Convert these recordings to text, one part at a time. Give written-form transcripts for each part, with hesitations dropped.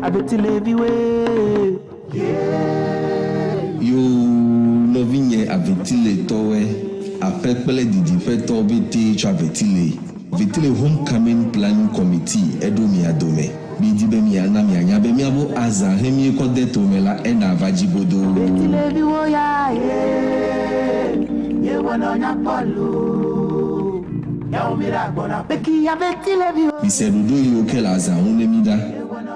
Avait-il everywhere? Yo, novigne avait-il towe? Après pele didi fait torbiti avait-il homecoming planning committee edomi adome. Bidi be mi ana mi anya be mi abo aza hemi ko de to mela e na vajibodo. Avait-il everywhere? Ye wana nya palo. Ya umira bona peki avait-il everywhere? Biserudo yo kela aza unemida.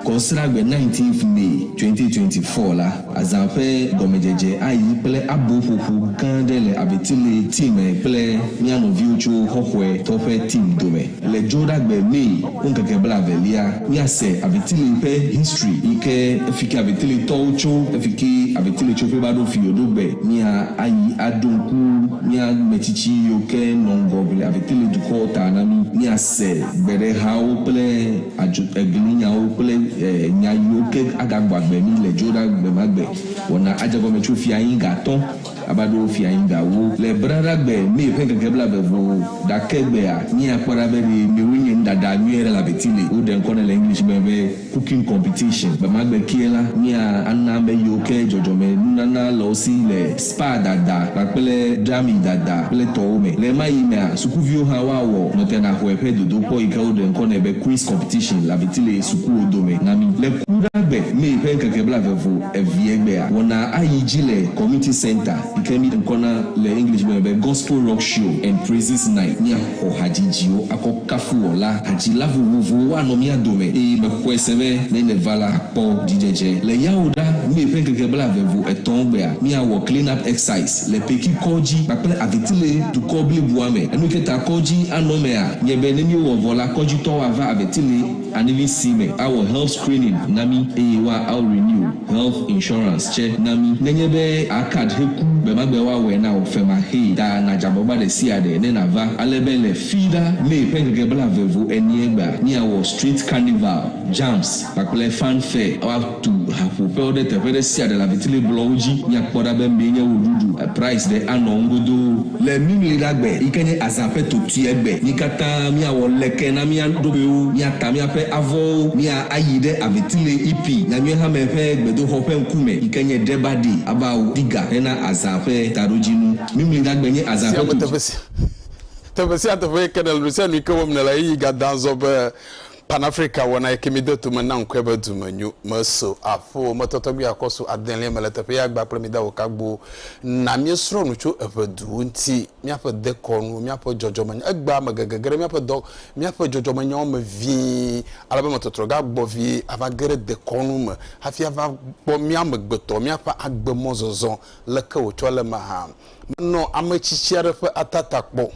Considerable 19th May 2024 là, azanfe gomejeje ayi ple abofufu kandele abetile team ple miano viucho hokwe tofe team dome. Le jodagbe May unkeke bla velia miase abetile pe history ike efike abetile toucho efike abetile chofe bado fiodogbe mia ayi adonku mia mechichi yoke nongoble abetile dukota nami miase bere hao ple ajo eglinya o ple nyayoke agagbagbe ni le joda gbemagbe wona ajagome chu fi ayin gaton abado fi ayin gawo le brada gbe mi pe kekebla bevo dakegbe a ni apara be ni mewinye ndada nyere la betile o den kono English be cooking competition gbemagbe kiela ni anambe yoke jojome nana lo si le spa dada papele drami dada le toome le mayime a sukuvio hawawo notena hoepe dodo po ikao den kono be quiz competition la betile suku odome nami le kudagbe mi pe kekebla bevo eviegbe a wona ayijile community center ikemi nkona le English be gospel rock show and praises night ni ohajijio akokafu ola hajilavu wuvu anomia dome e me kwesebe ne vala po dijeje le yaoda mi pe kekebla bevo etonbe a mi awo clean up exercise le peki koji papele avetile du kobli buame enuketa koji anome a nyebe ne mi wo vola koji to ava avetile anivi sime our health screening nami ewa our renew health insurance che nami nenyebe akad heku bemagbewa we na ofema he da na jaboba de siade ne nava alebele fida me pengege bla vevo fofo eniegba ni awo street carnival jams pakule fanfare up to hapo de tepere sia de la vitile bloji ni akpoda be menye odudu price de anongodo le mimi dagbe ikenye azape to tiegbe ni kata mi awo leke na mi andobe ni atami ape avo ni ayide avitile ipi na mi ha me fe gbedo hope nkume ikenye debadi aba diga na azape tarojinu mimi dagbe ni azape to tebesi atofo kenel rusen ni kawom na la yi ga danzo be Pan Africa wana ekemido to mana nkweba dumanyu maso afo matoto bi akoso adenle melete ya gba premida wo kagbo na mi sro no cho evedu nti mi afa de konu mi afa jojomanya agba magagagere mi afa do mi afa jojomanya o ma vi alaba matoto ga gbo vi ava gere de konu ma hafi ava gbo mi amagbeto mi afa agbe mozozo leka wo chole ma ha no amachichiare fa atatakpo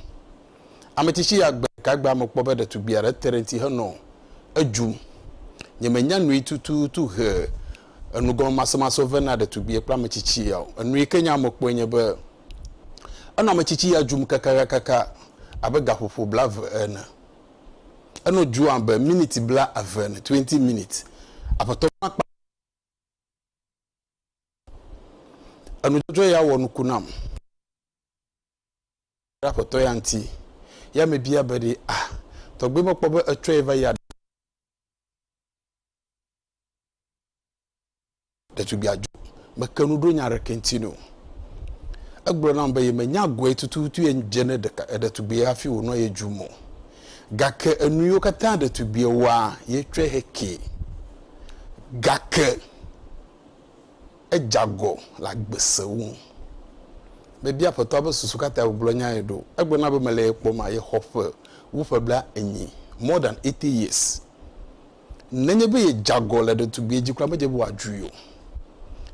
ametichi ya gba kagba mo kpobe de to biara terenti hano ajum nyemanya nui tutu he anugo masamaso vena de to bia pra machichi ya anu kenya mo kponye be ana machichi ya jum kaka abega fofo blav ena anu ju amba minute bla aven 20 minutes apoto anu jojo ya wonu kunam apoto ya nti ya me bia bede to gbe mo kpobe atwa ya de to bia ju makanu do nya rekentino agbro na mba ye manya gwe tutu ye jene de to bia afi wo no ye jumo gake anuyo kata de to bia wa ye twa heke gake ejago la gbesewu be bia poto ba susu kata oblonya edo agbro na be mele ekpo ma ye hofe wo fabla enyi more than 80 years nenye be ye jago la de to bia jikra ma je bo adwuyo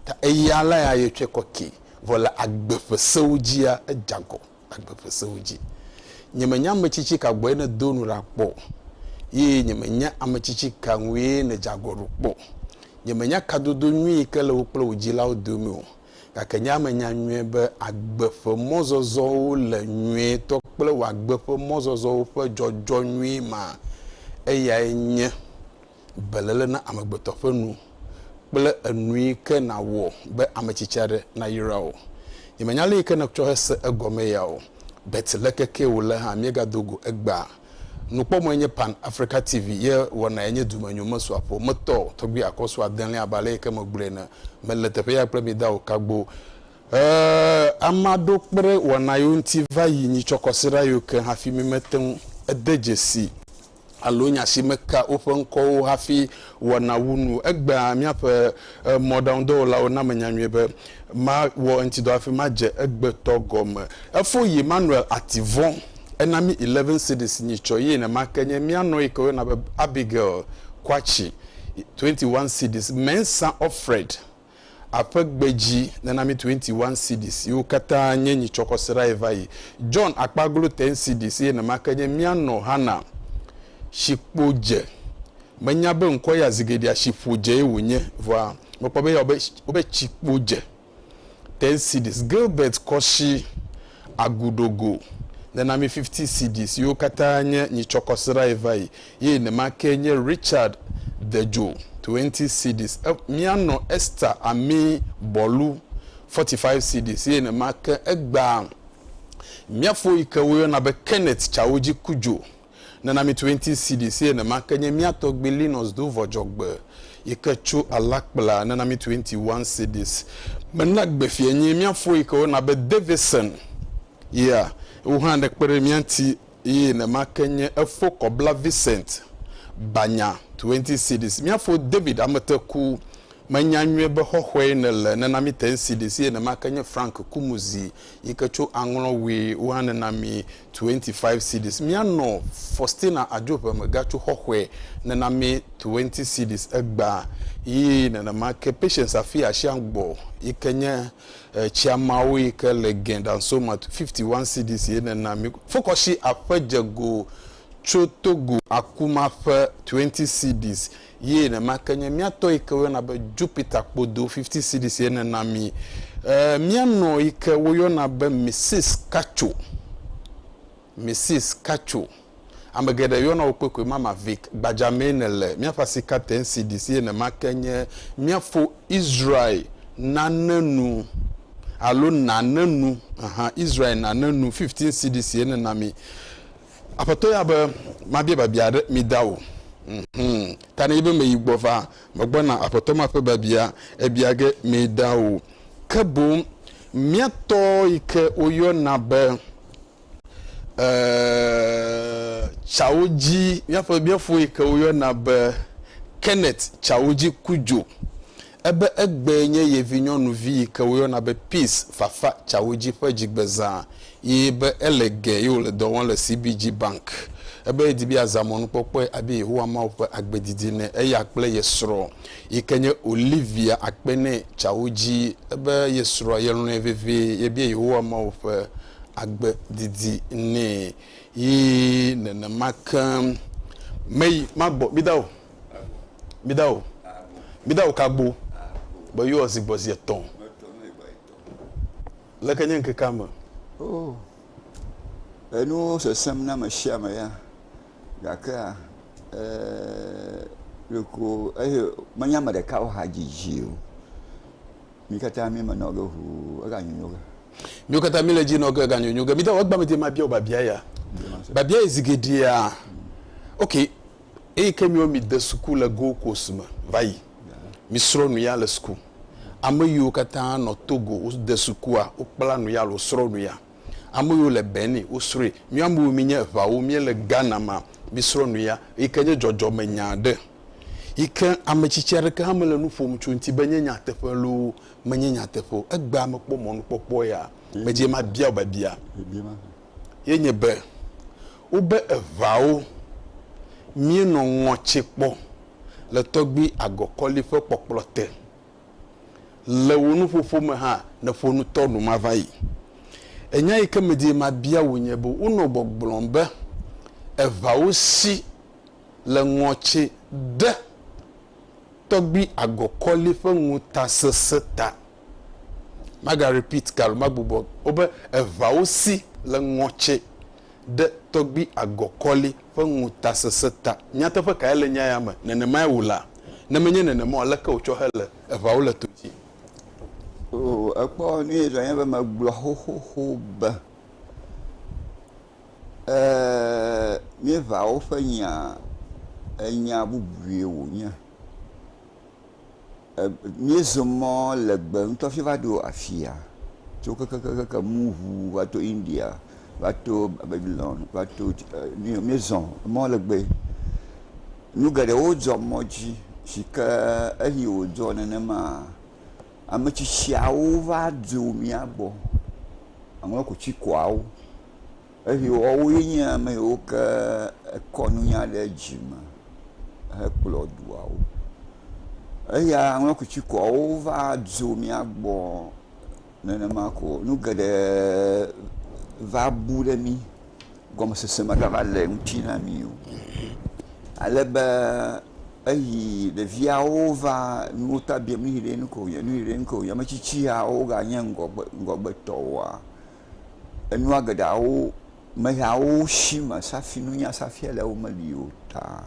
ta eyala ya ye twekoki vola agbefesewujia ejago agbefesewuji nyemanya machichi ka gbo na donu rakpo ye nyemanya amachichi ka nwe na jago rukpo nyemanya kadodo nwi kala woplo ujila odomi ka kenya manya nwe be agbefe mozozo le nwe to pele wa agbefe mozozo fe jojo nwi ma eya enye belele na amagbetofenu bele anui ke na wo be amachichare na yirawo imanyale ke na chohese egome yawo betleke ke wole ha mega dogo egba nukpo mo enye Pan Africa TV ye wona enye dumanyu maso apo moto to bi akoso adanle abale ke mogbure na meletepe ya premida o kagbo amado kpere wona yonti vayi ni chokosira yo ke hafi mimeten edejesi alonya simeka open ko hafi wana wunu egba miape modern dollar ona manyanwe be ma wo ntido afi maje egbe togom efo yi Manuel Ativon enami 11 cities ni choye na makanye miano iko na Abigail Kwachi 21 cities Mensa Offred apegbeji na nami 21 cities yu kata nyenyi chokosira evai John Akpagulu 10 cities ye na makanye miano hana shikpoje manya be nko ya zigedi a shifoje ewunye voa mopobe ya obe chikpoje 10 cities Gilbert Koshi Agudogo na nami 50 cities yo katanye ni chokosira evai ye ne makenye Richard Dejo 20 cities miano Esther Ami Bolu 45 cities ye ne make egba miafo ikawo na be Kenneth Chawoji Kujo na nami 20 cities ye na makanye miato Gbelinos do vojogbe ikachu alakbla na nami 21 cities mena gbefienye miafo iko na be Davison yeah uhande kpere mianti ye na makanye efo Kobla Vincent Banya 20 cities miafo David Amateku manyanwe be hohwe na nami 10 cities ye na makanye Frank Kumuzi ikachu anglowe uhande nami 25 cities miano Faustina Ajopa magachu hohwe na nami 20 cities egba yi na make Patience Afia Shangbo ikenya chiamawe ke legend and so much 51 cities ye na nami fokoshi apajago Chotogo Akuma fe 20 cities ye na makanya miato ikewe na be Jupiter Podo 50 cities ye na nami miano ikewe yo na be Mrs. Kacho amegede yo na okpekwe mama Vic gbajamenele mia pasika 10 cedis na makenye mia fo Israel nananu alo nananu Israel nananu 15 cedis na mi apato ya ba mabia babia mi dawo tani ibe me igbofa magbona apato ma pe babia ebiage mi dawo kabo miato ike oyo na be Chaoji biafo ike oyo na be Kenneth Chaoji Kujo ebe egbenye ye vinyonu vi ike oyo na be Peace Fafa Chaoji Pejigbeza yebe elege yo le do won le CBG Bank ebe dibi azamonu popo abi huwa ma opo agbedidi ne eya akple yesro ikenye Olivia akpene Chaoji ebe yesro yelunu eveve yebi huwa ma opo agbe didi ne yi nana makam mei magbo bidao kagbo bo yo ozigbozi eton la kanyen ke kama oh enu so samna ma shama ya gaka loko manyama de ka o hajiji o mikata mi manogo hu aganyuga mi kata mi le ji no ga ganyuga mi da wagba mi de ma bia obabia ya babia ezigedia okay kemi o mi de school go kosuma vai mi sro nu ya le school amayu kata no Togo o de school a o pla nu ya lo sro nu ya amayu le Benin o sre mi amu mi nya va o mi le Ghana ma mi sro nu ya ikenye jojo manyade ikan amechichere ka hamele nu fom 20 banyenya tefelo manyenya tefo egba mekpo monu popo ya meje ma bia obabia yenye be ube evao mi no ngochipo le togbi agokoli fo poplote le wonu fofo me ha na fonu tonu mavai enya ike meje ma bia wonye bo uno bogblombe evao si le ngochi de togbi agokoli fo nguta seseta maga repeat kal magbubo obe evao si le ngochi de togbi agokoli fo nguta seseta nyata fa kaele nyaya ma nene mai wula na menye nene mo alaka ocho hele evao le toji oh akpo ni zo yan ba magbulo ho ba mi va o fanya enya bubue wo nya mi zomo le gbe nto fi va do afia to ka muvu va to India va to Babylon va to maison mo le gbe nu gade o zo moji shika ahi o zo na ma amachi shiawo va do mi abo àwọn ko chi kwao ahi o yinya me o ka konu ya le jima ha plodu ao aya àwọn ko chi kwao va do mi abo na ma ko nu gade va boule mi comme se ma cavale un tina mio aleba ai de via ova nu tabia mi ren ko ya ma chichi a o ga nyango betowa enu agada o ma ya o shima safinu nya safiela o maliota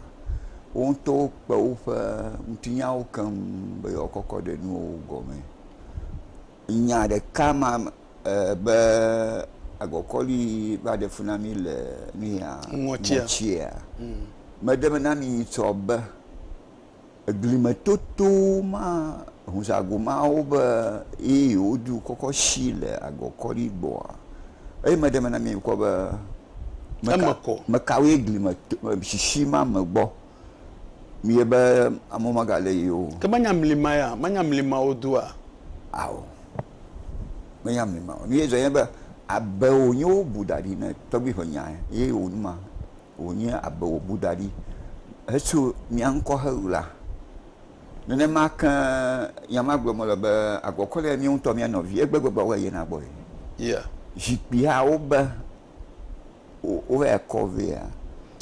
on to pa o fa mtinya o kan be okoko de nu o gome nya de kama be agokoli ba de funami le ni ya mochia madame nami toba aglimatoto ma huzago ma oba e odu kokoshile agokoli boa e madame nami ko ba makawe glimato shishima magbo mi ba amoma gale yo ke manyamlima odua awo manyamlima ni ezo yeba abawo nyo budari na tobi honya ye onuma onya abawo budari esu mianko haula nene maka yamagbo mo be agokole mi unto mi anovi egbegbo wa ye na boy yeah jipia oba o e kovia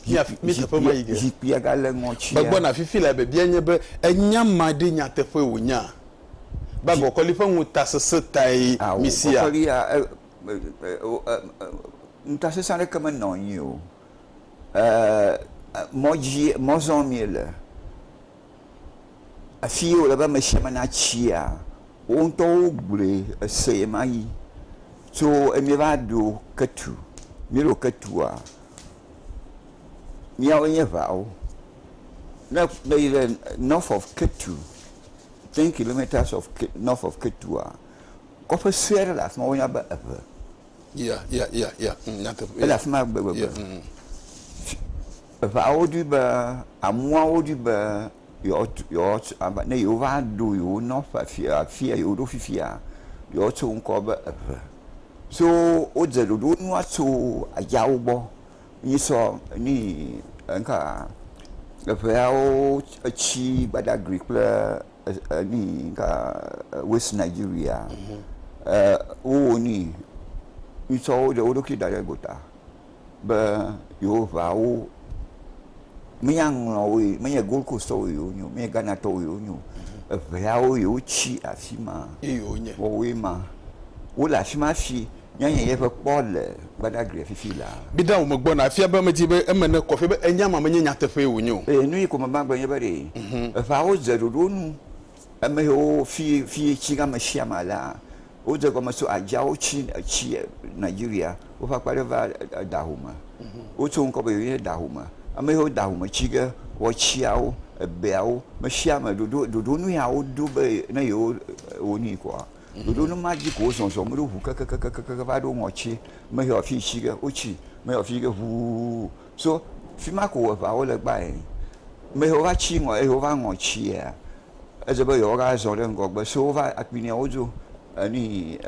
ya mi te fama yige jipia gale ngochia bagbo na fifi la be bienye be enyamade nya te fo wonya bagokole fa nguta sesetai misia nta se sane kama nonyo moji mozon miele afi o la ba machia na chia on to gbre se mai so mi va do katu mi lo katua mi a onye vao na north of Ketu 10 kilometers of north of Ketua ko fa sere la ma wonya ba yeah la ma ba va odi ba amwa odi ba yo aba ne yo va do yo no fa fia yo do fifia yo to nko ba so o je do nu ato ajawo bo ni so ni nka o chi Badagry kla ni nka West Nigeria o ni so o do ki dare gota ba yo va o Miyang we me Gold Coast yo nyu me Ghana to yo nyu o yo chi afima yo nye o we ma o la afima fi nyanya ye fa Paul Badagry fifi la bida o mogbo na afia ba mati be emene kofi be enya ma menye nyatefe wo nyu nu ko ma ba ye bare fa o zero nu eme o fi chi ga ma shia mala o je ko ma so aja o chi Nigeria o fa kware va dahuma o tun ko be ye dahuma ame ho dahuma chi ga o chiao beao ma shia ma do nu ya o do be na yo o ni kwa do no ma ji ko so mo do hu ka va do ngochi me yo fi chi ga o chi me yo fi ga hu so fi ma ko va o le ba me ho va chi ngo e ho va ngochi ya e je ba yo ga so le ngo ba so va akbini ojo ani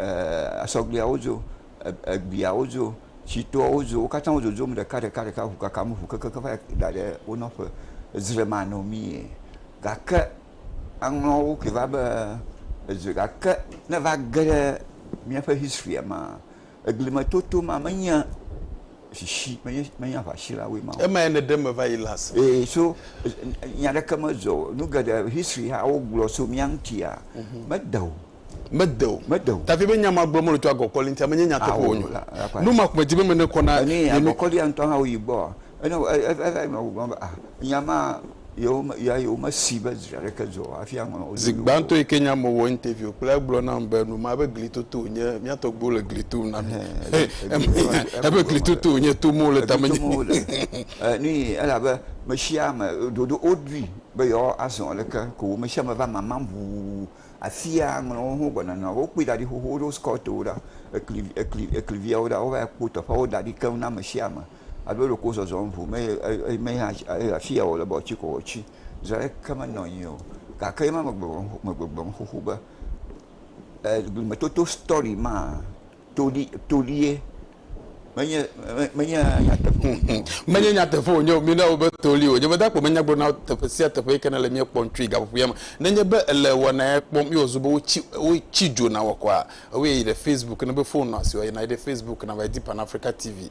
asoglia ojo bia ojo chito ojo ka tan ojo zo mo de ka hu ka mu hu ka va da de o no fa zremano mi ga ka anglo ke va ba ga ka na va ga mi fa history ma aglima toto ma manya shi manya fa shira we ma e ma ne dem va ilas so nya da kama zo nu ga da history ha o glo so mi antia Medo. Tafi be nyama gbo mo to agokọ linti amenye nya tefo onyu. Nu makuma dibe me ne kona ni agokọ li anto ha oyibo. Nyama yo ma siba zare ka zo afia ngono. Zigbanto ikenya mo wo interview play gbo na mbe nu ma be glito to nye mi to gbo le glito na. E be glito to nye to mo le tamenye. Ni ala ba machia ma do odwi be yo ason le ka ko machia ma va mambu afia ngono ho gona na o cuida di ho do scotora eclivia ora o va puto fa o da di ka una machia allora cosa sono me afia o la boci coci zare kama no io ka kai ma magbo ho ba ma toto story ma tolie manya nya tefo nyo mi na obe toli o je da ko manya gbo na tefesia tefo ikena le mi kpontri ga fu yam na nye be ele wona ekpom yo zubo o chijo na wokwa we the Facebook na be phone no asi o na the Facebook na by Deep Pan Africa TV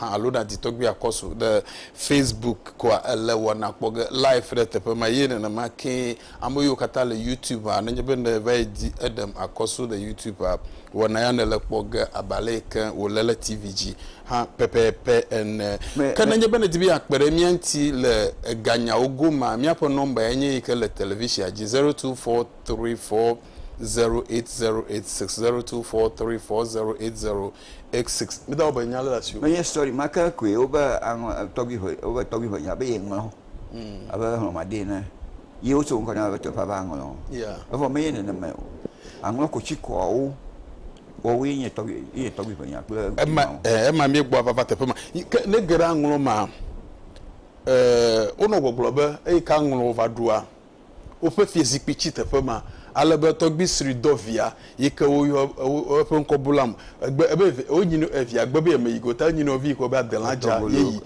aloda di togbi akoso the Facebook kwa ele wona kpoge live re tepe ma yene na make amoyo kata le YouTube na nye be na by di Adam akoso the YouTube wona ya na le kpoge abale kan o lele TVG ha pepepe en kana nye bana dibi akpere mianti le ganya ogoma miapo number enye ike le television aji 0243408086 0243408086 mida obanya la sio manya story maka kwe oba togi ho ya be ngo aba ho madina yo so ko na to pa ba ngo yeah avo me ne me ango ko chiko o we nye togi banya ema mi gbo afa tepema ne gera anwuru ma ono goglobe e ka anwuru vadua o fe fizik pichi tepema alebe togbi sri dovia yike o fe nkobulam ebe onyinu evia gbebe me igota nyinu ovi ko ba delanja yi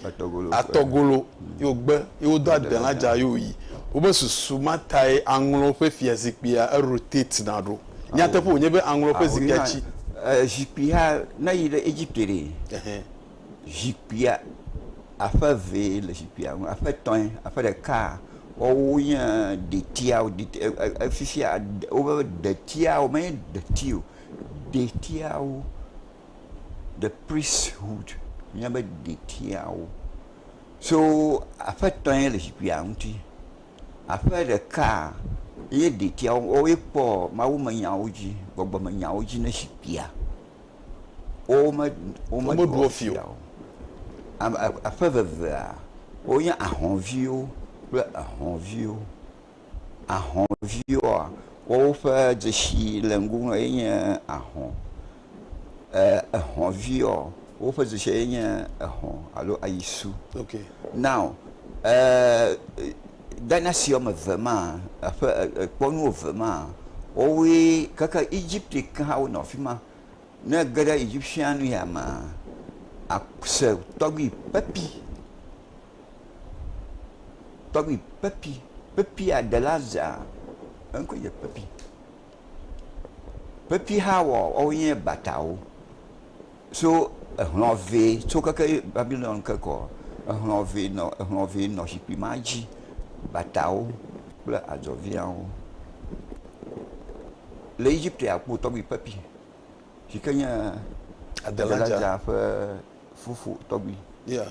atogolo yo gbe yo do delanja yo yi obo susu matai anwuru fe fizik bia rotate na do nyatepo nyebe anwuru fe zikachi Jipia na ile Egypte Jipia a fait le Jipia a fait temps a fait le cas o ya de tia o de fifia o de tia o mais de tio de tia o the priesthood nyamba de tia o So après temps le jipia unti après le cas il dit qu'il o epo ma o manya oji gbogbo manya oji na jipia o ma do fio après veve o ya ahonvio ahonvio o fa de chi lengu yen ahonvio o fa de chi yen alo aisu. Okay. Now danation vraiment après pour nous vraiment oui kaka Egypte ka o no fima na gada Egyptian ya ma akse togi papi a de laza un ko ye papi hawo o yen batao so renové so kaka Babylon kako renové no jipi maji batao bla azovian l'Égypte a pour tobi papi jikanya adelaja fufu tobi yeah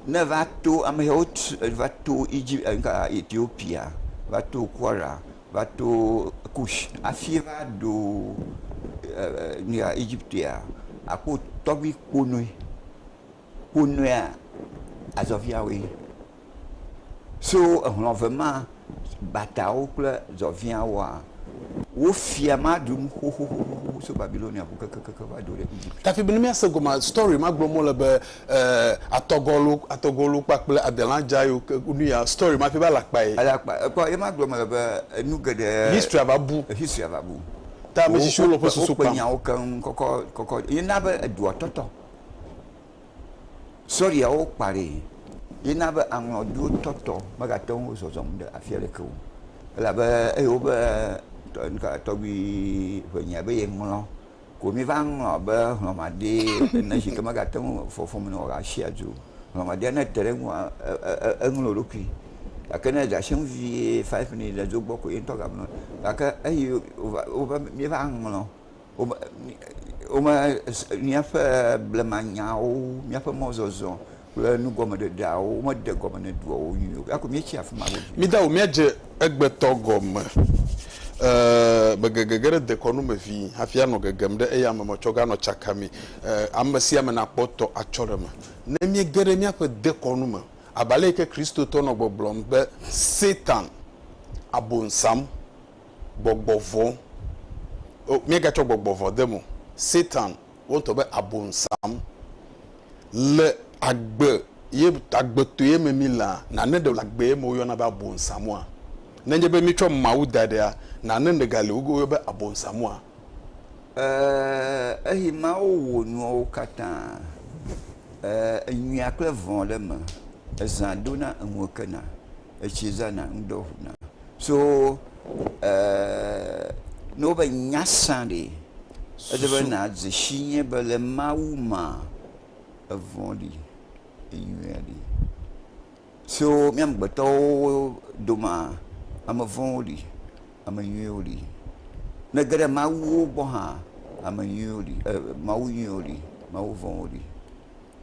ne va to amehot va to Egypte Ethiopia va to Kwara va to Kush afira do ni a Egypte a pour tobi kunui azovia we so on vraiment batao pour zovia wa o fiama dum so Babylonia bu kaka va do Egypte ta fi binimi asegoma story ma gbomo le be atogolo pakple adelanja yo unia story ma fi ba lakpa ko e ma gbomo le be nu gede history ababu ta me shisho lo poso pa nya o kan koko ina be do toto sorry o pare ina be an do toto maga ton so zom de afiere ko la be e o be nka tobi venya be ngolo ko mi vang lo be lo ma de na shi kama ga tan fo mo no ga shia ju lo ma de na tere mu ngolo loki akana ja shin vi 5 ni la jo boko in to ga no aka ayi o ba mi vang lo o ma ni afa blemanya o mi afa mozozo le nu gome de da o ma de gome ne do o yu ako mi chi afa ma mi da o mi aje egbeto gome begegere de konu me fi afia no gegem de eya me mochoga no chakami amasi ame na poto achorema na mi gere mi akwe de konu me abale ke Kristo to no gboblom be Satan abonsam gbogbovo o mi ga to gbogbovo demo Satan won to be abonsam le agbe to ye me mila na ne de lagbe mo yo na ba abonsam a nanje be mitwa maudada na nende gale ugo be abonsamwa ehi ma o nu o kata enyi akle von le ma ezandona enwokana echizana ndohuna so no be nyasande edebe na zishinye bele mauma evondi enyueli so miam gbeto doma amavoli amanyoli na gada mawu boha amanyoli mawunyoli mawuvoli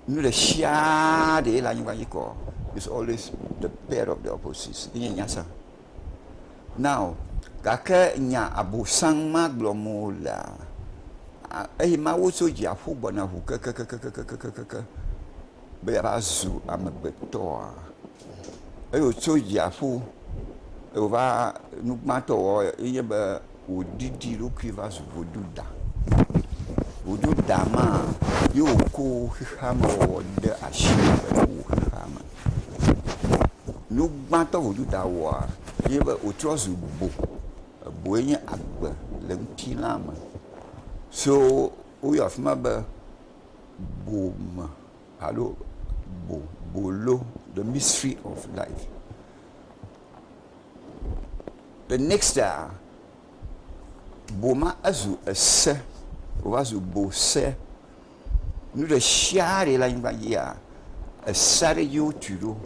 nu the sha de la nywa yiko is always the pair of the opposites nyasa now kaka nya abusang maglomola mawu so ja fu bona hu kaka be azu amagbeto so ja fu o va nous mato il y a au didi lo qui va se voduda ma yo ko hamo de ashima hama nous mato voduda wa il y a au trozu bo yen agba le ntilama so o ya fuma ba bom allo bolo the mystery of life. The next boma azu ese wazu bose nu de share la nyba ya sare yo tulo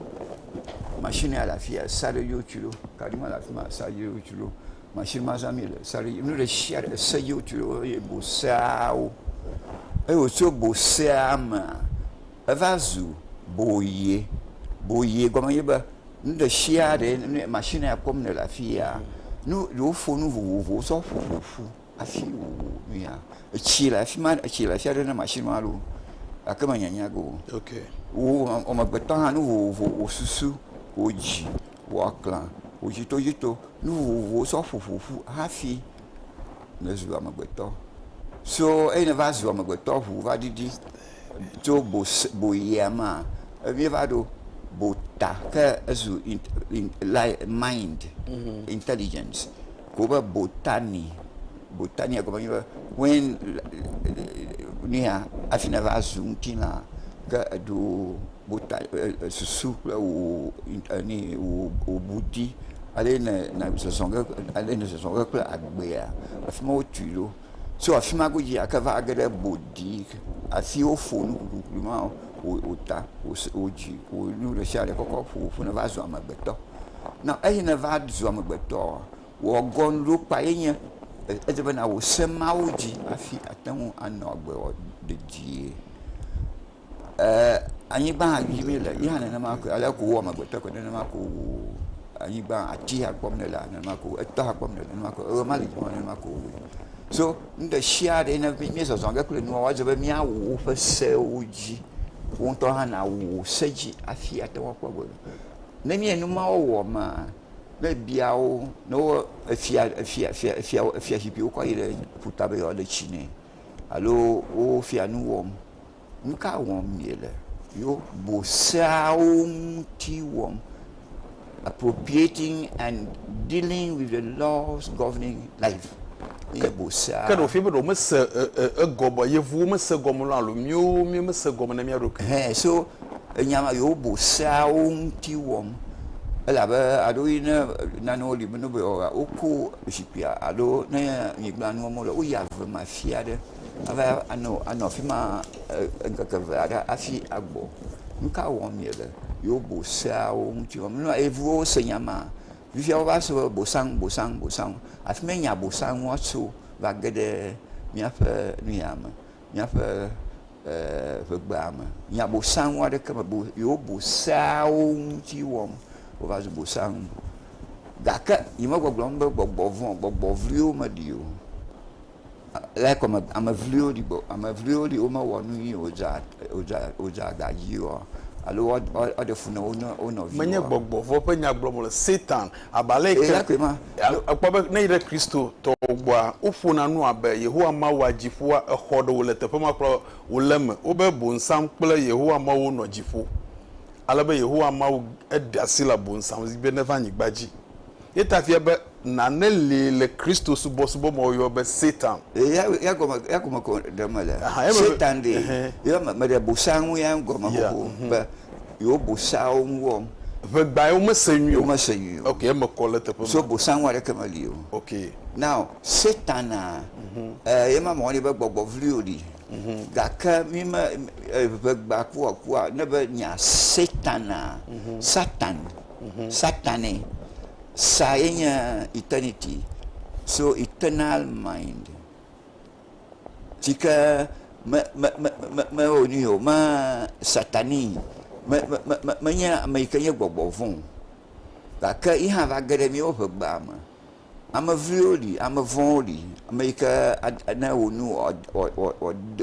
machine à la fia sare yo tulo kalima la fima sare yo tulo machine mazamile sare nu de share sare yo tulo e bosao e o so bosama vazu boye boye comme il ba nous de chia de machine à comme de la fille nous le faut nous vous so fu afi ya chi la fi ma chi la fi de machine malo akama nyanya go okay o ma betan nous o susu o ji o clan o jito nous so fu afi ne zo ma betan so e ne va zo ma betan fu va didi to boyama vi vado bota que azu mind intelligence koba botani como when nia afina vazu untina que do bota susu o ni o budi ale na se songa que agbea afima o tulo so afima go ji akava agere bodi afi o fonu ma ota oji o nu le shale koko fu na vazo amagbeto na e na vazo amagbeto wo gon lu pa yen e de na wo sema oji afi atan ana ogbe o de ji anyi ba yi mi le ya na ma ko ala ko wo amagbeto ko na ma ko anyi ba ati akpom ne la na ma ko eto akpom ne na ma ko o mali mo na ma ko so nda shia de na mi so zonga ko no wa je ba mi awo fa se oji won to ha na wo seji afi atawa kwa bo na mi enu ma wo ma na bia o no afia hipi o kwa ile putabe o de chine alo o fia nu wo nka wo miele yo bo saum ti wo appropriating and dealing with the laws governing life. Quand on fait bon, mais c'est gomme, il vous mais c'est gomme là, le mieux, mais c'est gomme na miaro. So, nyama yo bo saum ti wom. Ela ba ado ina nano li beno be ora oko shipia ado na yigba no mo lo o ya ve ma fiade. Ava ano fima ngakava afi agbo. Nka wom yele yo bo saum ti wom no evu o senyama. Vivia va so bosang afmenya bosang waso vagede miafa niama miafa vegbama nya bosang wa de kama yo bosang ti wom o va so bosang daka yima goglombe bogbovrio madio la comme amavlio di o ma wonu yi oja gajio alors on de funa on manye gbogbo fo pe nya gbogbo le Satan abale ke akwa na ire Kristo to gba ufuna nu abe Yehowa ma wajifo ehodo wole tepe makro wolem obe bonsam kple Yehowa ma wo no jifo alabe Yehowa ma wo edasila bonsam zibe never nyigbaji etafia be na le Kristo subo mo yo be Satan ya goma ko de mala Satan de ya ma de bosang ya goma ko ba yo bosang wo ve gba yo masanyu okay me kolle te so bosang wa de kamalio okay now Satan ya ma mo ni be gbogbo vlioli gaka mi ma be gba ko ne be nya Satan satane sayanya eternity, so eternal mind. Jika me satani, me bobovon. Kaka iha vagademi o hebama. Ama vlioli, ama vonli, Amerika ana onu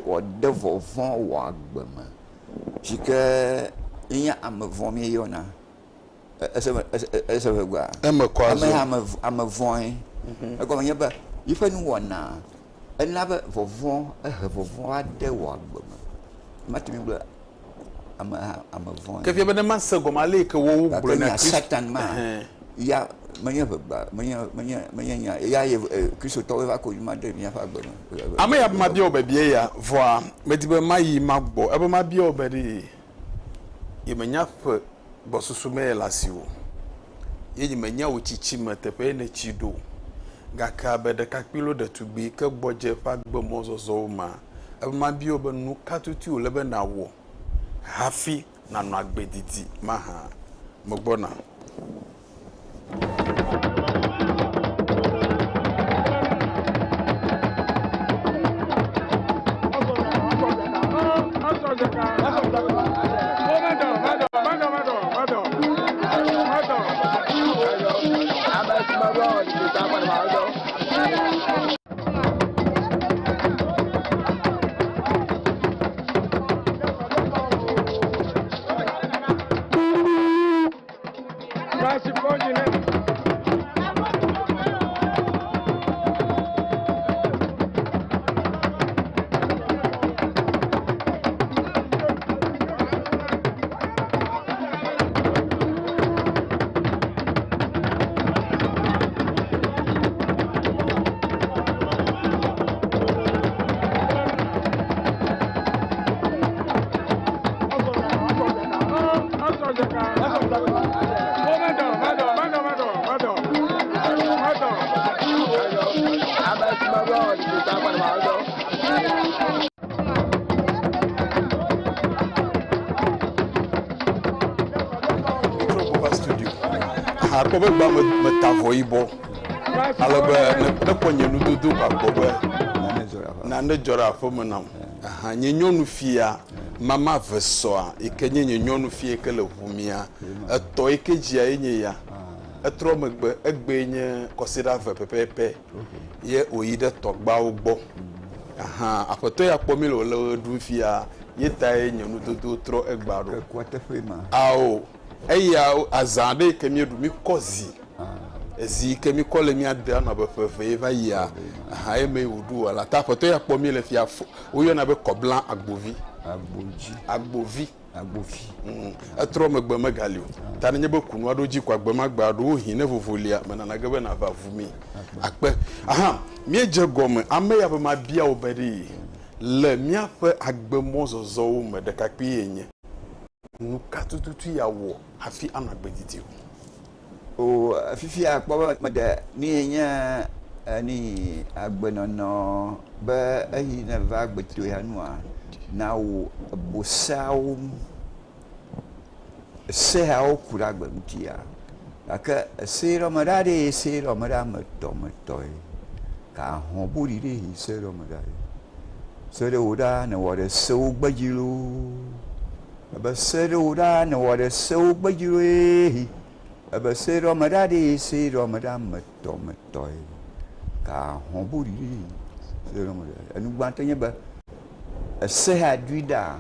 o devovon o agbama. Jika inya ama vomi yona. Essa vergua. I'm a voin. I go never. If I know one now, another for von, I have a void de walk. Matimba, I'm a voin. If you have a master go my lake, wo Satan man. Ya, manya, ya, Christo Towa could mother me. I may have my bio baby, for Mediba Mai Magbo, ever my bio baby. You may not put. Bosusume lasio yeji menya uchichi matepe ne chido gaka bede kakpilo de tugbi ke boje fa gbo mozozo ma ma bi obenu katutu lebe na wo hafi na no agbediti maha mogbona Akobe ba me tavo ibo alebe ne ponye nududu akobe na ne jora afo menam aha nye nyonu fia mama vesoa ikenye nye nyonu fie kele humia eto ikejia enye ya etro megbe egbe nye kosida ve pepepe ye oyide togba ugbo aha afoto ya kpomi le du fia yeta enye nududu tro egbaro kwate fema ao eya azande kemi du mi kozi ezi kemi kole mi ada na be fefe va ya ha eme udu ala ta foto ya kpomi le fia oyo na be koblan agbovi etro megbe megalio tani nye be kunu ado ji kwa gbema gbado hin ne vovolia menana gebe na va vumi akpe aha mi eje gome ame ya be ma bia obedi le mi afa agbemo zozo o me de kakpi yenye nu katututu ya wo afi anagbediti o fifi akpo me de ni nya ani agbenono be ayi na va agbeto ya nu a na wo bosao se ha o kura gbemtia aka se romadade se romadame tomatoi ka ho burire se romadade se de oda na wo de so gbajilo abasere oda na wo de so gbajilo abasere romadade se romadame tomatoi ka ho burire se romadade anu gbantanya ba se ha duida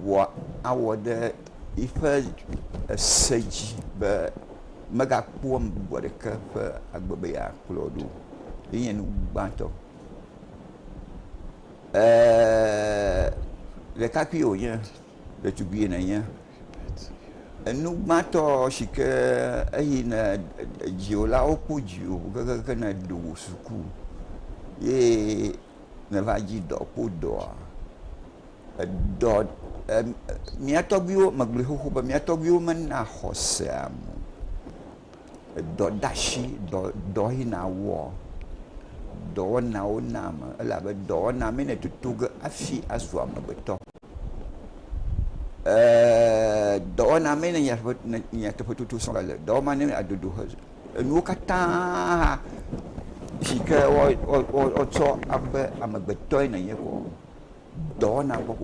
wa awode ifa seji ba maga kuam bode ka fa agbe ya klodo yen gbanto le kapi o yen le tubi na yen enu gbanto shike ayina jiola opojio gaga na do suku ye na vaji do podo do miatobio maglihu ba miatobio man na hosam do dashi do hina wo do na onama ala ba do na mene tutuga afi aswa mabeto do na mene ya teputu songale do mane adudu nu kata jika o to abe amabeto na yeko do na ko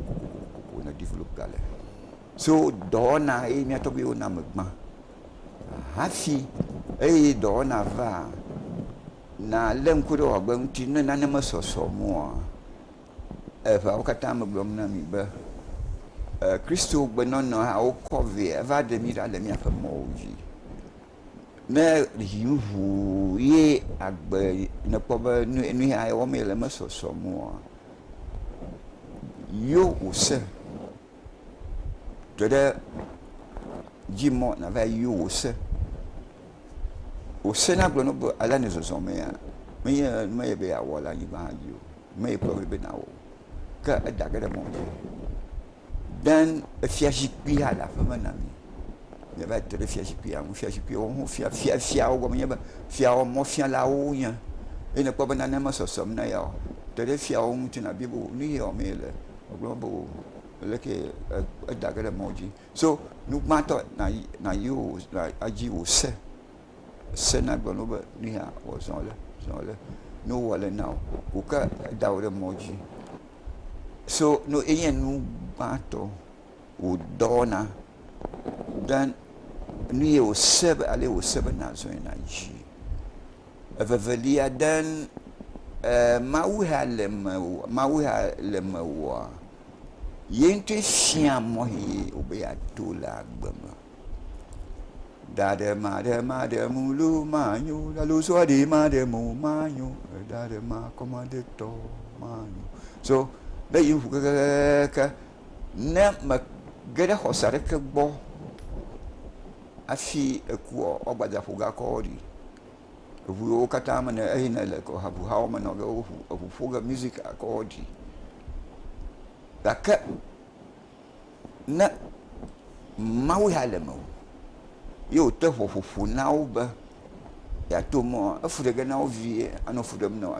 na develop gale so do na e mi atobi o na magma hafi e do na va na lem ko do agba nti na na masoso mo e fa o kata magbom na mi ba Christo gbenono ha o cover va de mi da le mi afa moji na yuhu ye agba na poba nu ha o me le masoso mo yo ose toda jimo na va yo ose na glo no bo ala ne zo me ya me be ya wala yi ba yo me pro be na wo ka daga da mo dan fiaji pi ala fa na mi ne va te fiaji pi am fiaji pi o fia o go me ba fia o mo fia la o nya ene ko ba na ma so na ya te fia o mutina bibo ni o me le global leke daga moji so nu mato na you na aji o se na global ni ha o zonle no wala now o ka daga moji so no yen nu mato o dona dan ni o se ale o se na zo na ji avalia dan ma u halem wa yente fiam mo hi obe atola gbama Dade made mulu manyu, la luzwa di made mu manyu, dade ma commandito manyu. So, da yin fu ka ne ma gada hosare ka bo afi eku ogbada fu ga ko di. Fu o kata ma na ehina le ko habu ha o ma no go fu ga music akodi. Da ka na mau halemo. Yo te fu now ba ya to mo afu de ga now vie ano fu dem no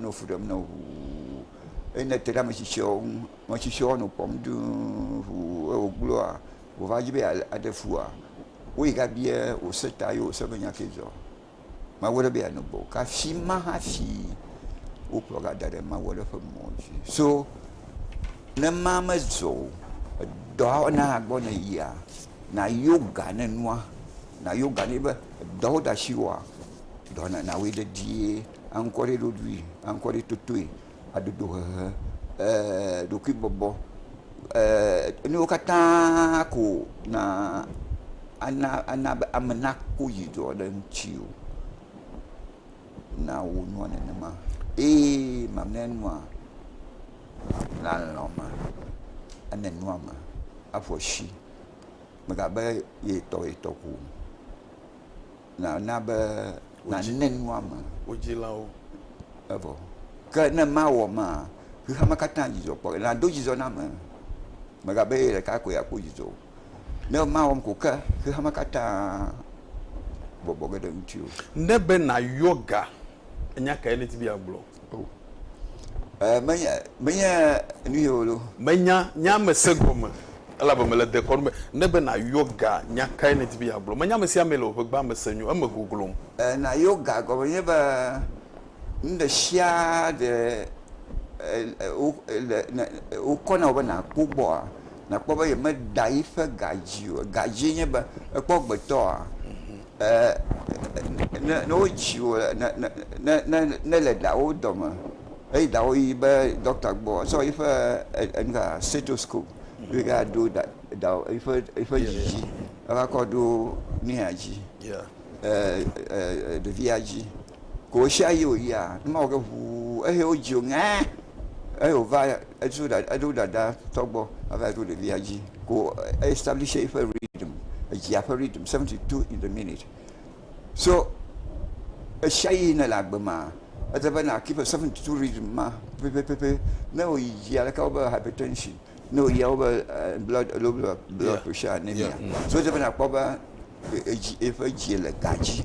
ene te da ma chicho no pom du o gloa o va jibe a de fua o ga bie o seta yo se benya kezo ma wo de be no bo ka fi ma ha fi o proga da de ma wo de fa mo so na mama zo do na agbo na ya na yoga na noa na yoga ni ba do da shiwa do na we de die encore do lui encore tutui adudu do ki bobo ni okata ko na ana amna ko yido dan chiu na wo no na ma mamnen wa la loma anen wa ma afoshi maga ba ye to ku na ba na nen wa ma ojilao avo ka na ma wo ma ku hama kata jizo po na do jizo na ma maga ba ye ka ko ya ko jizo na ma wo ko ka ku hama kata bobo ga dan tiu nebe na yoga nya ka ele ti bi agbo menya ni yolo menya nya mesegoma ala ba mele de kon nebe na yoga nya ka ele ti bi agbo menya mesi amelo ho gba mesanyu ama gugulum na yoga go menya ba nda shia de o kona ba na kubo na ko ba ye me dai fa gaji nya ba ko gbeto no chiwo na le da o doma ei da o ba doctor bo so if nga stethoscope we ga do that da if ji aba ko do ni aji de viaji ko sha yo ya ma o ga hu o ji o nga o va do that togbo aba do de viaji ko establish a rhythm a rhythm 72 in the minute. So a shy na lagbama at the keep a 72 rhythm ma no like over hypertension no over blood pressure anemia so the bana poba if a gel gaji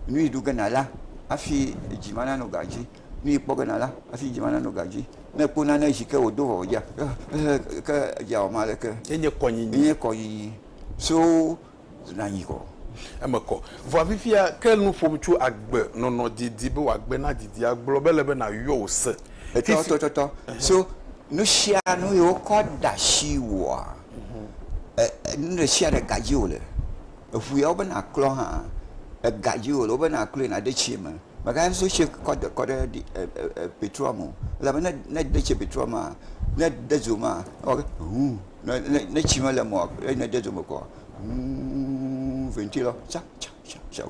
ni du ganala afi jimana no gaji ni poganala afi jimana no gaji na kuna na shika odo ya ka ya malaka enye konyi so na yiko emeko vo afifia kel nu fom chu agbe no didi be wagbe na didi agbo belebe na yo se to so no shia no yo ko da shiwa no shia de gajiole fu ya obana klo ha gajiole obana klo na de chima maga so she ko de petromo la na de che petroma na de zuma na chima la mo na de zuma ko ventilo cha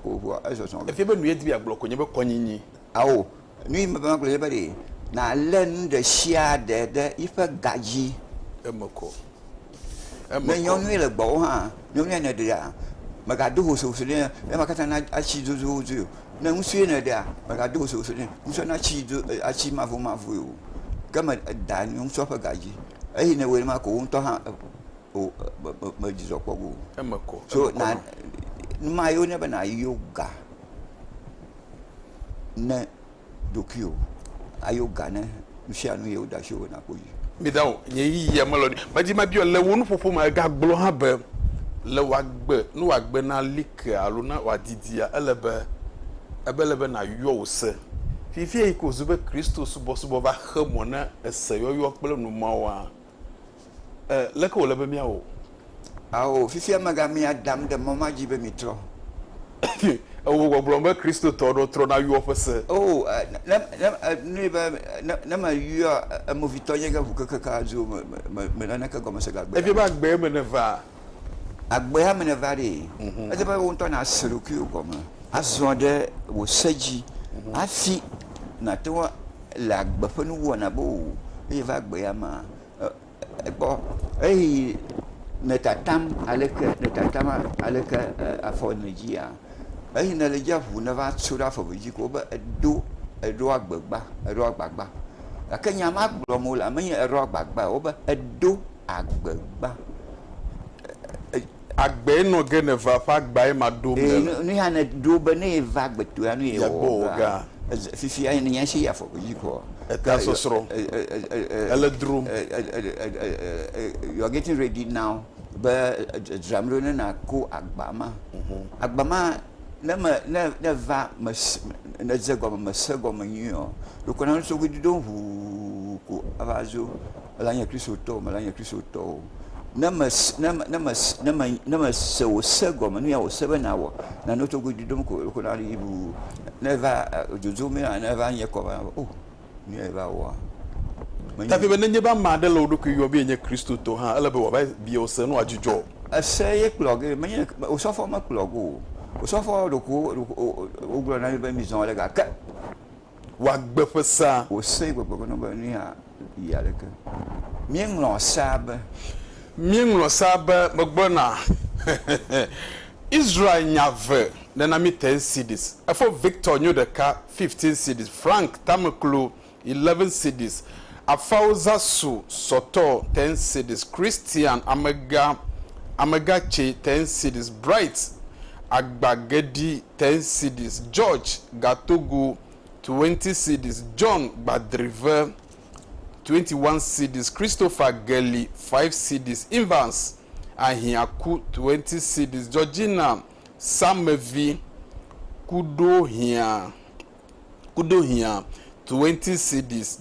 ko bo aso so e fe be nu yedi agbo ko nyebe konyinyi awo ni me ba ko yebe de na len de shia de ifa gaji emeko me nyon ni le gbo ha nyon ne de ya maga do so ne e makata na achi zuzu na nsu ne de maga do so ne nsu na chi achi mavu yo kama da ni nsu fa gaji ai ne we ma ko nto ha o ma jizo kwago emeko so na ma yo ne ba na yoga na dokio ayoga ne nsia no ye oda show na koyi mi dawo nye yi ye melody maji ma bi o le wonu fofo ma ga gblo ha be le wagbe no wagbe na lik alo na wadidia elebe ebelebe na yo se fifi ko zube Kristo subo va khamo na ese yo kpele no ma wa le ko le be mi awo awo fifi amaga mi adam de mama jibe mitro owo gblo Kristo todo tro na yo fese na ma yo movitonya ga hukaka zo me na ka goma se ga e bi ba gbe me ne va agbe ha mene va de ede ba wo ntɔ na asere ku gɔme azɔ ɖe wo sedzi afi na te wo le agbe ƒe nu wɔna bo eye va agbe ya ma gbɔ eye ne tatam aleke afɔ ne dzia eye ne le dzeʋu ne va tso ɖe afɔ dzi ko be eɖo agbagba gake nya ma gblɔm wole amenye eɖo agbagba wo be eɖo agbegba agbe no ge ne va fa agba ma do me nu ya ne do be ne va agbeto ya nu ye wo ga fifi ya ne nya shi ya fo ji ko eta sosro ele drum you are getting ready now but dramro na ko agbama ne va ne zegoma mesegoma nyo do ko na so gudi do hu ko avazo la nya kristo to nama so segoma no ya wo sebe na wo na no to gudi do ko na ibu never jojo me na never nya ko oh ni eva wo tafi be nye ba ma de lo do ko yo be nya kristo to ha ele be wo ba bi o se no ajujo aseye plug me o so for ma plug o so for do ko o gro na be mission le ga ka wa gbe fesa o se gbe no ba ni ha ya le ka mien lo sabe magbona Israel nyave na mi 10 cedis afọ Victor Nyodeka 15 cedis Frank Tamaklo 11 cedis Afauza Su Soto 10 cedis Christian Amagache 10 cedis Bright Agbagedi 10 cedis George Gatogo 20 cedis John Badriver 21 cedis Christopher Gelly 5 cedis Invance Ahiaku 20 cedis Georgina Samevi Kudohia 20 cedis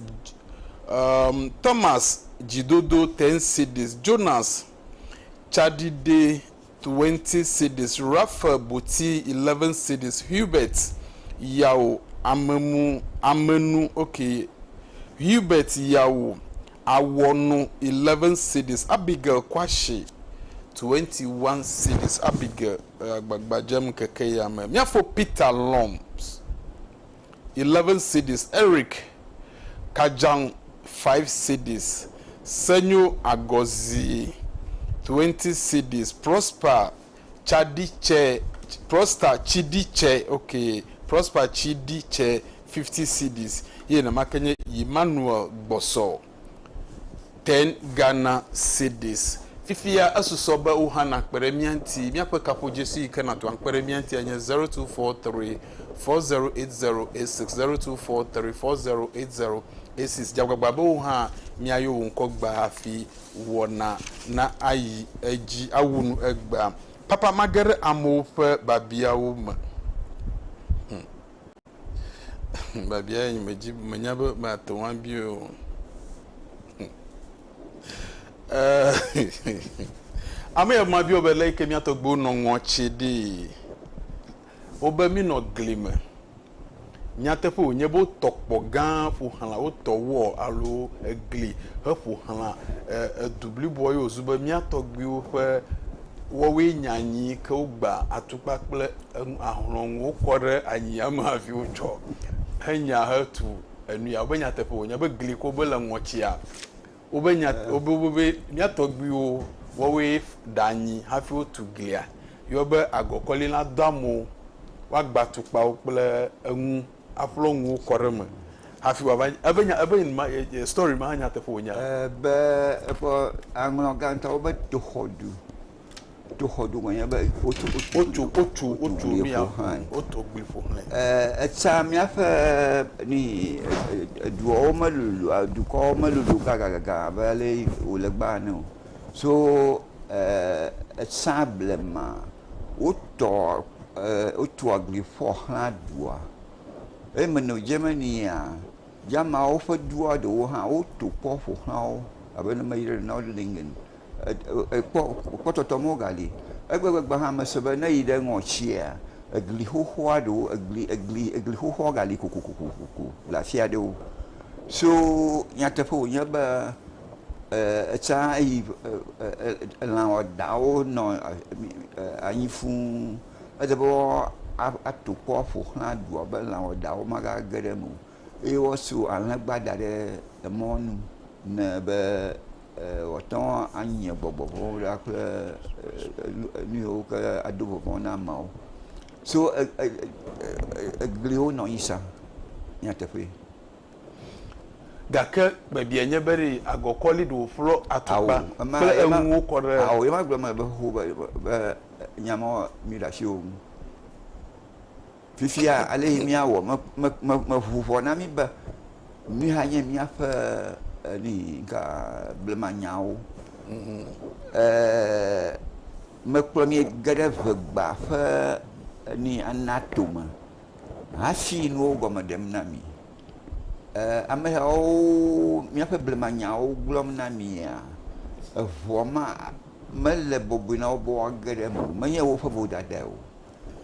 Thomas Jidodo 10 cedis Jonas Chadide 20 cedis Raphael Buti 11 cedis Hubert Yao Amenu okay Hubert Yawo Awonu 11 cedis Abigail Kwashi 21 cedis Abigail Agbagbajam keke yame miafo Peter Loms 11 cedis Eric Kajang 5 cedis Senyo Agozi 20 cedis Prosper Chidiche okay Prosper Chidiche 50 cedis ye na makenye Emmanuel Boso 10 Ghana cedis fifia asusoba uhana kperemianti miape kapo jesu ikana to kperemianti anya 0243 408086 0243 408086 jagbagbaba uha miayo nkogba afi wona na ayi eji awunu egba papa magere amofe babia wuma babia yimeji manyabe matonwa bio ame ma bi obele ke mi atogbo no nwochi di obemi no glime nyatepo nyebo tokpo gan fu hala o towo alo egli fu hala dubli boy ozuba mi atogbi o fe wo we nyanyi ke ogba atupa ple ahun wo kore anyia ma fi ojo hanya hatu enu ya obenya tepo nyebe gli ko bela nwochi a obenya obobe mi atogbi o wo we danyi hafi otu glia yobe agokoli na damo wa gba tupa ople enu aflongu koreme hafi wa abenya story ma hanya tepo nya be po anglo ganta obe to hodu nya be otu mi otu gbifo etsa mi afa ni duo malulu du ko malulu gaga bale ulegba no so etsa blema otu agbifo ha dua emeno Germany a jama ofa dua do ha otu pofo ha abena mayire na lingen pototomo gali egbegba ha masebe na ide ngochia agli hoho do agli hoho gali kukukuku la fia do so nyatepo nyaba ça la dao non ani fun d'abord à tout quoi pour la doit ben la dao maga gademu et aussi alagbada de mon ne be autant anya bobo la ni o ka adobo bona mau so glio no isa ya te fe gaka ba bianya bari agokoli do flo atuba pele enwo kore awo e ma gbe ma be ho ba nyama mi da shio fifia ale mi awo ma hu na mi ba mi ha nya mi afa ni ka blema nyao me premier gade ba fa ni anatoma ha fi no go madam na mi ame o mi afa blema nyao glom na mi ya voma me le bobina obo gade mo me ye wo fa bo dada o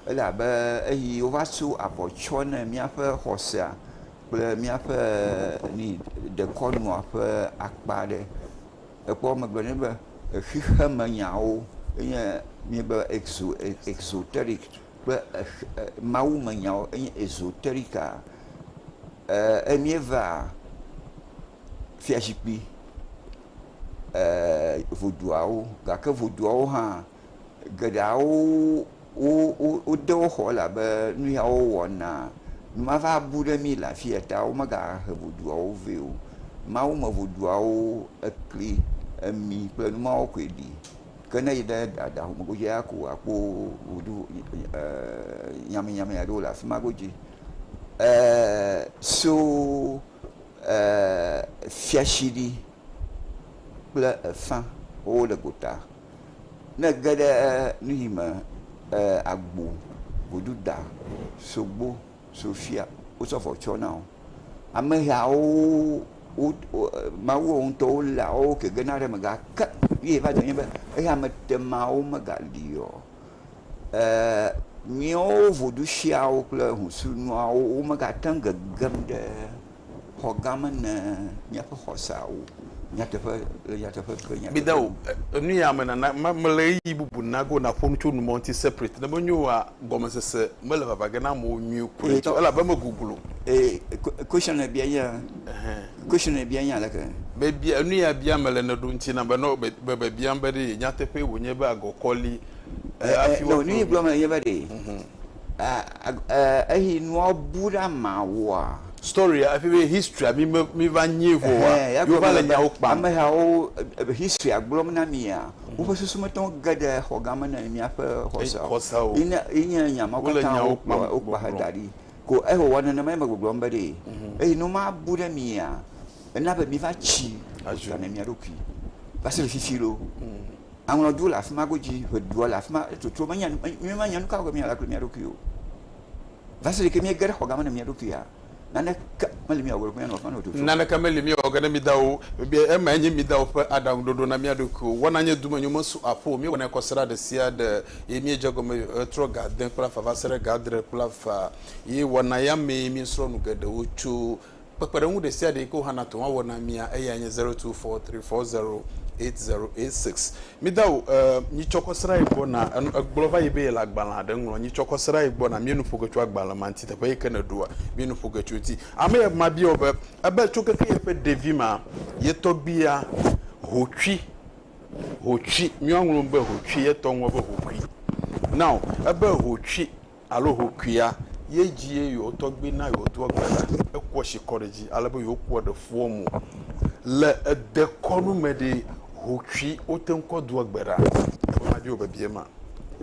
ela ba yi o va su apochona mi afa hosa mi afa ni de konu afa akpade e po me gbene ba hiha manyao mi ba exoteric ba mau manyao esoterica mi va fiajipi voduao ga voduao ha gadao o de ho la ba nu ya o wona ma va bude mi la fieta o maga voduao veo mau ma voduao ekli mi plan ma o kwedi kana ida da mo go ya ko apo vodu nyame ya do la fima goji so fiashidi bla fin o le gota na gada nima agbo goduda sogbo sofia o so for chona ame ya o ma wo onto la o ke ganare maga ka ye va donye ba ya mate ma o maga dio mi o vodu shia o kle husunu o maga tanga gamde hogamana nya fa hosao nya te fa nya bidawo nu ya mena na mele yi bubu na go na fom chu no monti separate na bonyo a gomesese mele baba gana mo nyu ko ala ba ma gugulu question na bia ya question na bia ya la ka be bia nu ya bia mele na do nti na ba no be bia mbere nya te pe wonye ba agokoli afi no ni blo ma ye ba de ahi no bura mawa story afi be history mi va nyevo wa yo va le nya okpa ama ha o history agbolo na mi ya wo fa susu meton gada hogama na mi afa hosa ina nya ma ko ta okpa hadari ko ho wana na mai magbolo mbade no ma bura mi ya na ba mi va chi na mi aroki parce que fifilo amro du la fma goji do la fma to manya mi manya no ka ko mi ala ko mi aroki o parce que mi gada hogama na mi aroki ya nana malimi awor ko no fa no to nana ka malimi ogana mi dawo bi e ma nyi mi dawo fa adam dodo na mi adoko wona nya duma nyuma su apo mi wona ko sra de sia de e mi jago me tro garden kula fa vasere gadre kula fa yi wona ya me mi sro no gada ochu pepere hu de sia de ko hana to wona mi a e ya nya 0243408086 mi dawo ni chokosra ibo na glova ibe la gbala de nlo ni chokosra ibo na mi nu fogochu agbala manti te pe kana duwa mi nu fogochu ti ame ma bi obe aba chokeke ye pe devima ye to bia hotwi mi onwuru mbe hotwi ye to nwo be hotwi now aba hotwi alo hokwia ye jie yo to gbe na yo to gbala e kwo shikoreji alabo yo kwo de fuomu le de konu mede hotwi otenko do agbara e ma bi obabie ma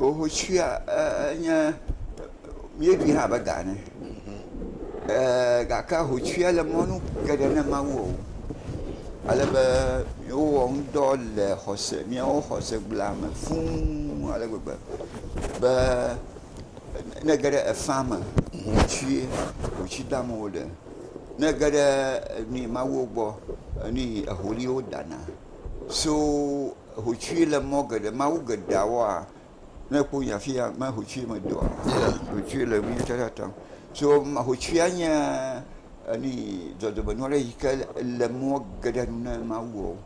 o hotwi nya ye bi ha ba gane ga ka hotwi ala monu gade na mawo ala ba yo on do le hose mi o hose blama fun ala gba ba na gade a fama hotwi damo de na gade ni mawo gbo ni aholi o dana so hotwi le mogade mawo gadawa na ko ya fia ma hotwi ma do hotwi le mi tata so ma hotwi anya ni zodo banore yika le mogade na mawo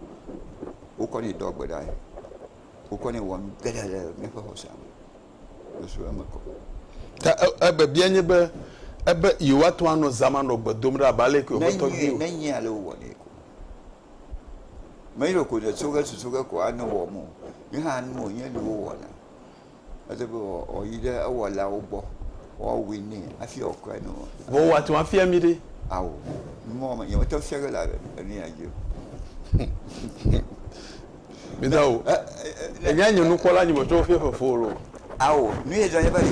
o kɔni dɔ gbɛ da ye o kɔni wɔ bɛɛ da ne fɛ hɔ sam o so ɛmɛ kɔ ta ebe bia nye be ebe yewa to ano zaman no gbedom ra ba le ko to gi ne nyi ale wɔ ne ko me yo ko de so ga ko ano wɔ mo ni ha no nye ne wɔ na ate bo o yi de wɔ la wo bɔ o wini afi o ko no bo wa to afia mi de awo mo ma yo to fere la ni ajo mi da o enya nyenu kola nyi bo to fie foforo awo nu ye janye bari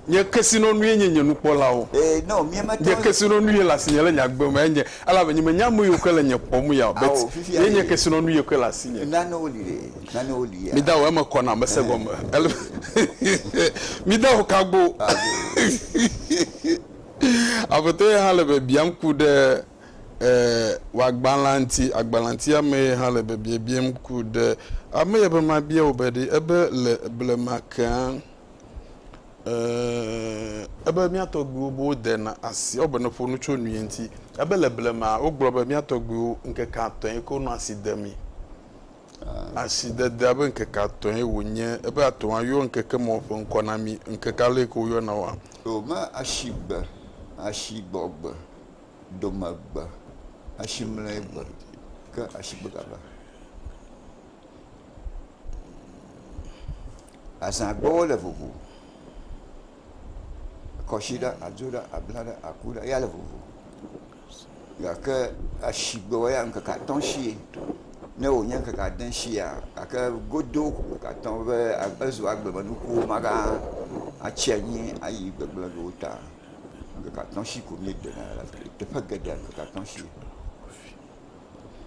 nye kesino nu ye nyenu kola o no mi ma to nye kesino nu ye la sinyele nya gbe ma enye ala be nyima nya mu yo kele nye pomu ya bet ye nye kesino nu ye kele sinye na no oli ya mi da o e ma kona ma se gom mi da o kagbo abote hale be biam ku de wa agbalanti ame hale be biam ku de ame ye be ma bia obedi ebe le blemakan ebe mi atogbu bo de na asi obeno fo nu chonu yenti ebe le blema ogbo be mi atogbu nke ka ton ko no asidami aside abe nke ka ton e wonye ebe aton ayo nke ke mo fo nkonami nke ka le ko yo na wa o ma ashibogba domagba ashimleba ka ashibogaba asagbo le vuvu koshida ajuda ablada akuda ya le vuvu ya ka ashigbo ya nka ka ton shi ne o nyen ka dan shi ya ka godo ka ton be azu agbe manu ko maga achenyi ayi gbegble do ta nka ka ton shi ko mi de na la te fa gada nka ka ton shi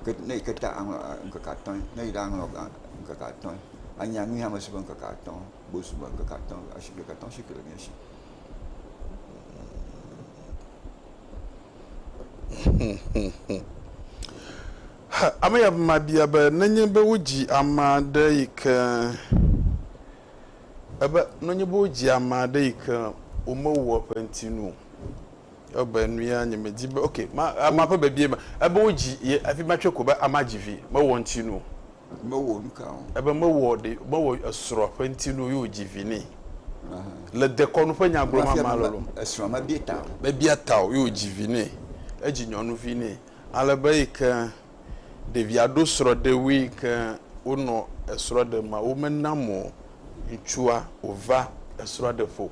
que ne que ta nka ka ton ne ida nka ka ton anya ngi ha masu nka ka ton bo su nka ka ton ashi ka ton shi ko le shi amaya mabia ba nanye be wuji amade ika aba nanye be wuji amade ika umowo pantinu oba nua nyemeji be okay ma pa ba bie ma aba wuji afi matwe ko ba amajivi ma wontinu ma wo nka aba ma wo de ma wo asoro pantinu yo jivini le de kono fa nya agro ma malolo asoro ma bieta ba bieta yo jivini eji nyonu vini alaba ika de viado soro de week uno esoro de ma o menamo nchua ova esoro de fo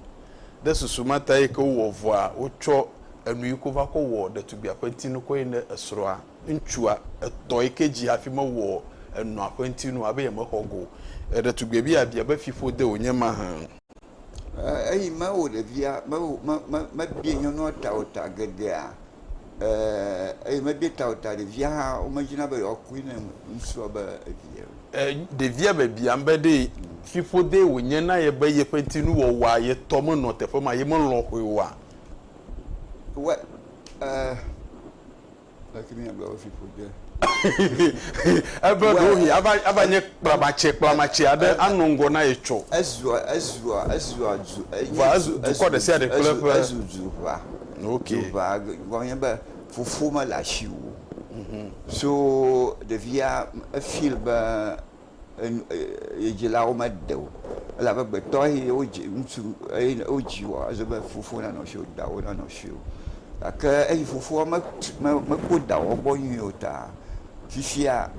de susumata e ko wo vo a ocho anu ko va ko wo de tubia kwantinu ko ine esoro a nchua eto ekeji afima wo enu akwantinu abe ma hogo de tubia bi abia ba fifo de onyema han ai ma o de via ma bi nyono ta o ta gede a ma beta o ta de via o imagina ba o kuine nso ba via de via ba bia mbede fifo de wonye na ye ba ye kwantinu wo wa ye tomo no te fo ma ye mo lo ho wa what like me about fifo de ebe do hi abanye plamache ade anongo na echo azua du ko de se de club azuva okay va gonye ba fufu ma la chiwo so de via a fil ba e jela o maddo la ba to hi o jiwa azuba fufu na no show da o na no show aka e fufu ma ko da o boyu ota fifia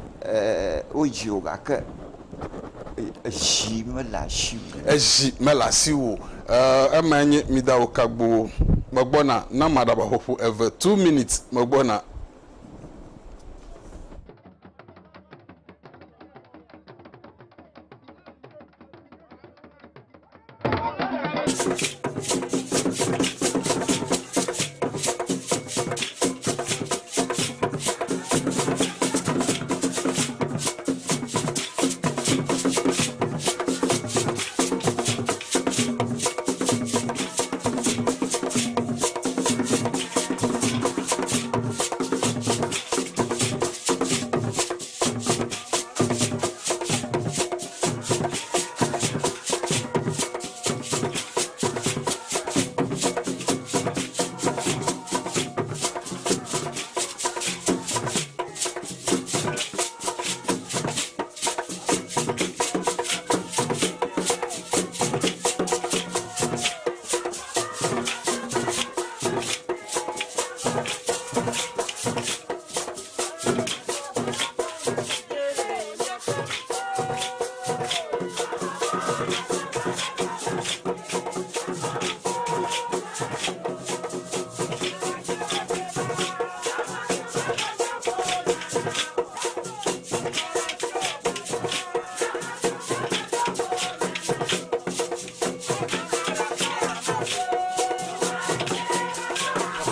o jiwo aka eji melasiwo emanye midawo kagbo magbona na madaba hofu ever 2 minutes magbona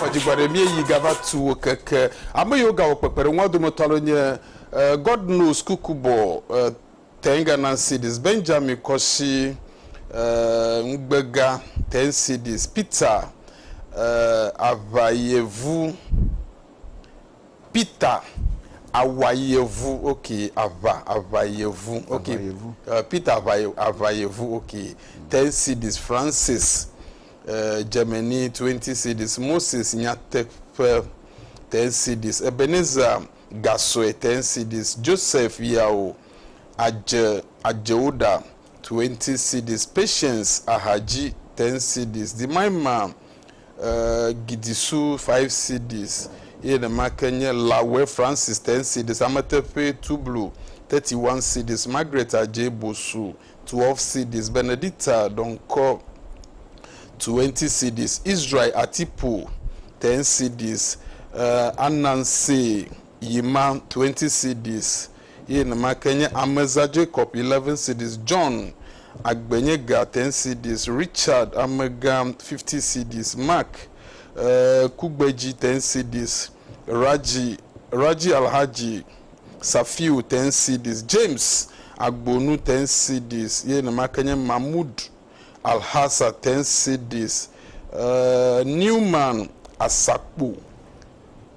Ojibare mi yi gava tu keke amayoga opepere nwado motalo nye God knows kukubo tenga na cities Benjamin Koshi Ngbega 10 cities Peter Avayevu Peter Awayevu okay Avayevu okay Peter Avayevu okay 10 cities Francis Germany 20 cities Moses Nyatek 10 cities Ebenezer Gasoe 10 cities Joseph Yao Ajeoda 20 cities Patience Ahaji 10 cities Dimaima Gidisu 5 cities Yene Makenya Lawe Francis 10 cities Amatepe Tublu 31 cities Margaret Ajebosu 12 cities Benedicta Donko 20 cities Israel Atipu 10 cities Anansi Yima 20 cities Yene Makenya Ameza Jacob 11 cities John Agbenyega 10 cities Richard Amegam 50 cities Mark Kugbeji 10 cities Raji Alhaji Safiu 10 cities James Agbonu 10 cities Yene Makenya Mahmoud Alhassa 10 cities Newman Asakpo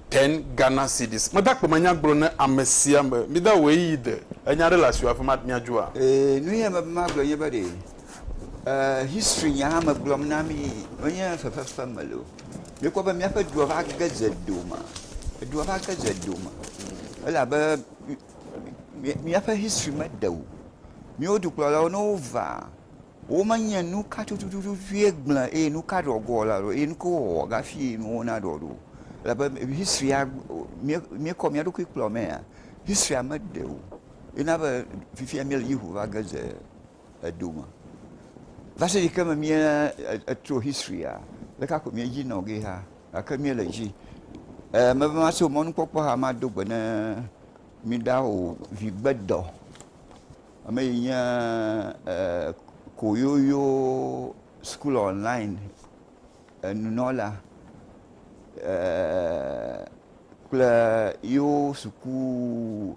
10 Ghana cities madakpo manyagbo na amesia me da we yide anya relation afamat miajua nu ya maglo yebade history nya maglo na mi onya fa malo me ko ba mi afa do va gazeduma ala ba mi afa history madaw mi odu kula no va o manya nu ka tu viegla e nu ka do gola ro e nu ko ga fi nu na do la history mi ko mi do ku kula me history madaw ina ba fi amel yihu va gaze aduma vasa di kama mi a true history la ka ko mi yi no ge ha aka mi la ji ma ma so mo nu popo ha ma do bana mi da o vi gbedo amenya koyoyo school online nunola kula yo suku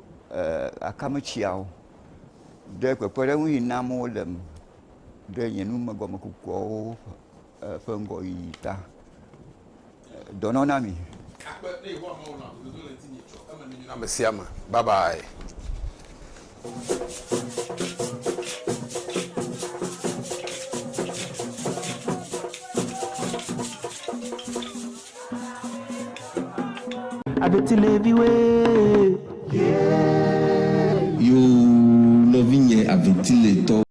akamachiao de ko pare wi namolem de yenu magoma ko fango ita dononami bye bye. Avait-il évié? Yo, le vigne avait-il les torts?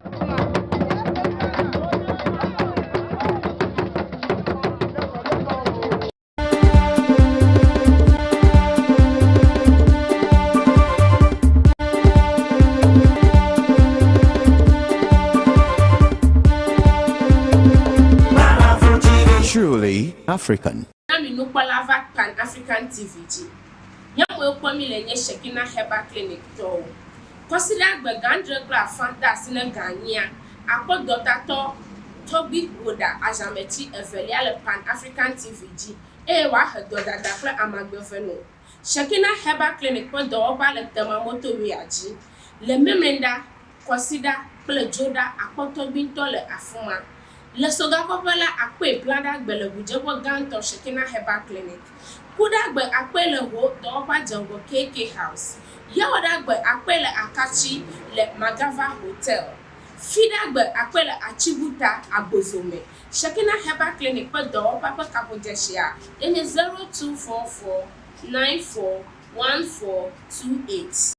Truly African. Pan African TVG. Young will come in and Shekina Heba Clinic door. Consider the Gandra Fantas in a Gania, Apple Dr. Toby Woda, Ajameti, a Velial Pan African TVG, Ewa her daughter Dapla Amagofeno. Shekina Heba Clinic for the Oba le Tamamoto Riaji. Le Memenda, consider Plejoda, Apoto Bintole Afuma. Le soga popala akwe blada gbele bujebo ganto Shekina Heba Clinic. Kuda gbe akwe le ho do oba jango KK House. Yaoda gbe akwe le Akachi le Magava Hotel. Fida gbe akwe le Achibuta Abozome. Shekina Heba Clinic pe do oba pe Kapojeshia. Ene 0244 941428.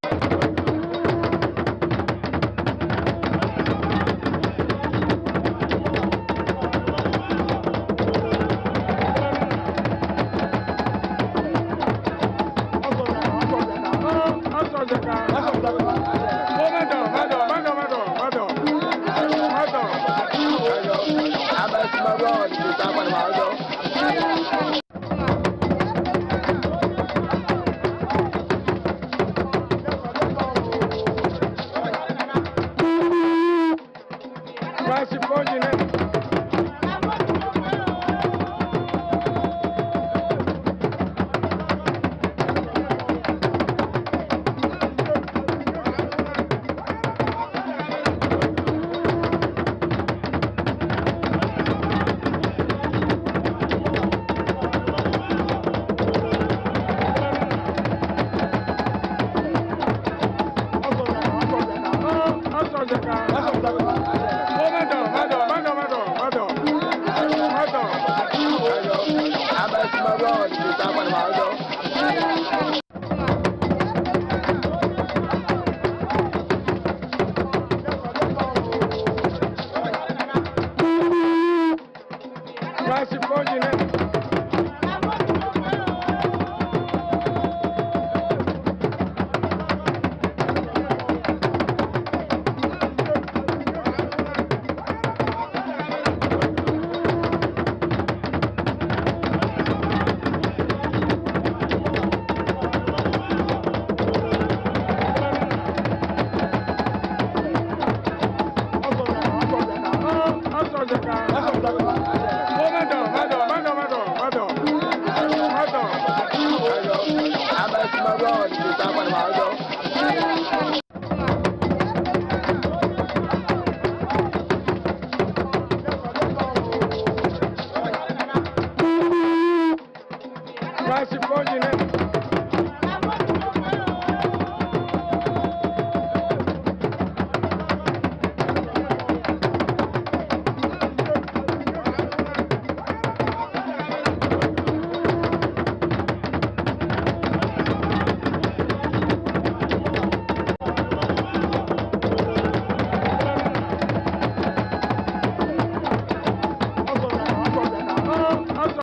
Classic